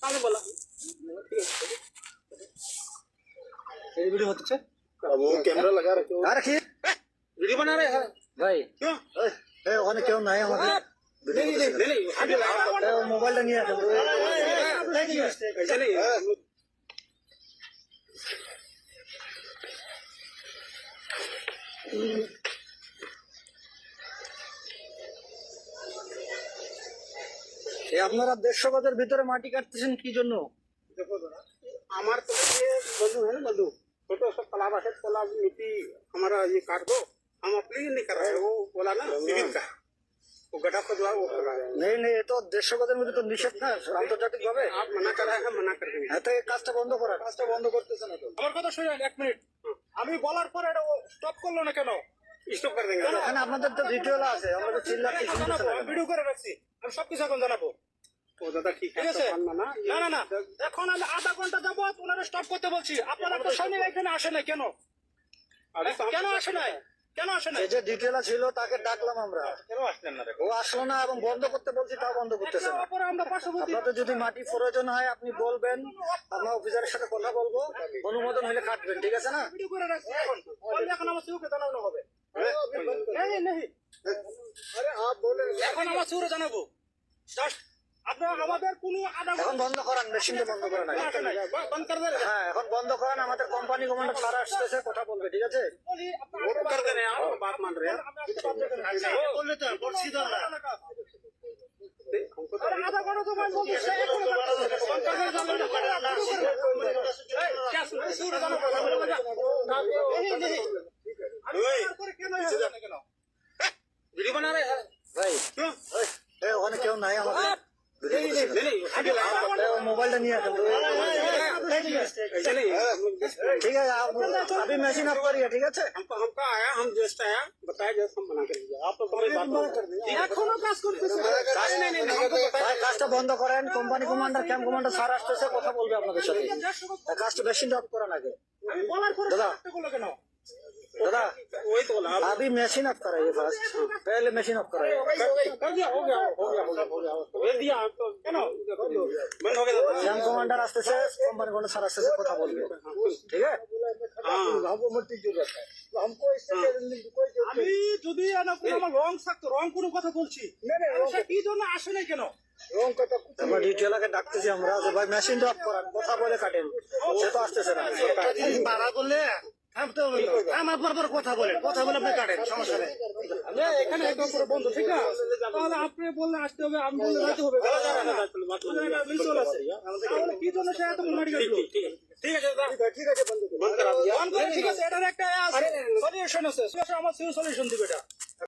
তাহলে বলা ये वीडियो होती है अब वो कैमरा लगा रखे हो आ रखिए वीडियो बना रहे हैं भाई क्यों ए ओने क्यों ना है हमारे नहीं मोबाइल नहीं है चलिए আপনারা 150 গজের ভিতরে মাটি কাটতেছেন কি জন্য? देखो जरा हमारे तो ये बंधु है ना बंधु छोटे सा तालाब है तालाब मिट्टी हमारा ये काट दो हम अपने लिए नहीं कर रहे हैं वो बोला ना सिविल का वो गड्ढा खोदवा वो कर रहा है नहीं नहीं ये तो 150 গজের মধ্যে তো নিষেধ না আন্তর্জাতিক ভাবে आप मना कर रहे हैं मना कर देंगे এত এই কাজটা বন্ধ করা কাজটা বন্ধ করতেছে না তো আমার কথা শুনেন 1 মিনিট আমি বলার পরে এটা স্টপ করলো না কেন स्टॉप कर देंगे এখানে আপনাদের তো রিচুয়াল আছে আমরা তো চিল্লাচ্ছি শুনতেছেন না ভিডিও করে রাখছি আমি সবকিছু এখন জানাবো वो दादा ठीक ঠিক है আছে तो मानना না না না এখন আমি আধা ঘন্টা যাবত ওনারা স্টপ করতে বলছি আপনারা তো সৈনিক এখানে আসে না কেন अरे तो কেন আসে নাই কেন আসে নাই এই যে ডিটেইল ছিল তাকে ডাকলাম আমরা কেন আসলেন না ও আসলো না এবং বন্ধ করতে বলছি তাও বন্ধ করতেছে না তারপরে আমরা পার্শ্ববর্তী আপনাদের যদি মাটি প্রয়োজন হয় আপনি বলবেন আমরা অফিসারের সাথে কথা বলবো অনুমোদন হলে কাটবেন ঠিক আছে না ভিডিও করে রাখছি এখন বললে এখন আমার সিউকে জানানো হবে এই নেই अरे आप बोले এখন আমার সিউরে জানাবো জাস্ট আপনারা আমাদের কোনো আধা এখন বন্ধ করান মেশিনটা বন্ধ করান আগে। ঘন্টা নাই বন্ধ করে দেন হ্যাঁ এখন বন্ধ করান আমাদের কোম্পানি কমান্ডার স্যার আসতেছে কথা বলবে ঠিক আছে বলি वो तो कर दे रहे हैं आप बात मान रहे हैं বললে তো বলছি তো না हमको तो আরে আধা ঘন্টা তো বন্ধ করছে এখন বন্ধ করে क्या সিউরে জানাবো नहीं नहीं তারপরে কেন হলো কেন वीडियो बना रहे हैं ভাই क्यों এ ওখানে কেউ নাই আমাদের नहीं মোবাইলটা নিয়ে আসেন चलिए ঠিক আছে अभी मशीन ऑफ करिए ठीक আছে हमका आया हम जस्ट आया बताया जस्ट हम बना कर दीजिए आप तो समझ बात এখনো কাজ করতেছে ভাই কাজটা বন্ধ করেন company commander camp commander sir আসতেছে কথা বলবে আপনাদের সাথে কাজটা মেশিনটা অফ করা লাগে আমি বলার পরে দাদা করলো কেন दादा वही तो बोला अभी मशीन ऑफ कराइए फर्स्ट पहले मशीन ऑफ कराइए कर दिया हो गया भेज दिया आप तो কেন बंद हो गया कैंप कमांडर আসতেছে কোম্পানি কমান্ডার স্যার আসতেছে কথা বলবে ঠিক আছে हमको मत जरूरत है हमको इससे कोई আমি যদি আমার রং থাকতো রং কোনো কথা বলছি সে কি জন্য আসে নাই কেন रॉन्ग का আমরা ডিটেইলাকে ডাকতেছি আমরা যে ভাই মেশিনটা অফ করান কথা বলে কাটেন সে তো আসতেছে না বাড়া বললে থামতে হবে আমার বরাবর কথা বলে আপনি কাটেন সমস্যা নেই এখানে একদম পুরো বন্ধ ঠিক আছে তাহলে আপনি বললে আসতে হবে আমি বললে যাইতে হবে মিউচুয়াল আছে তাহলে কি জন্য সে এত মারি কাটলো ठीक है दादा ठीक है बंद करा दिया ঠিক আছে এটার একটা সলিউশন আছে আমার সলিউশন দিবে এটা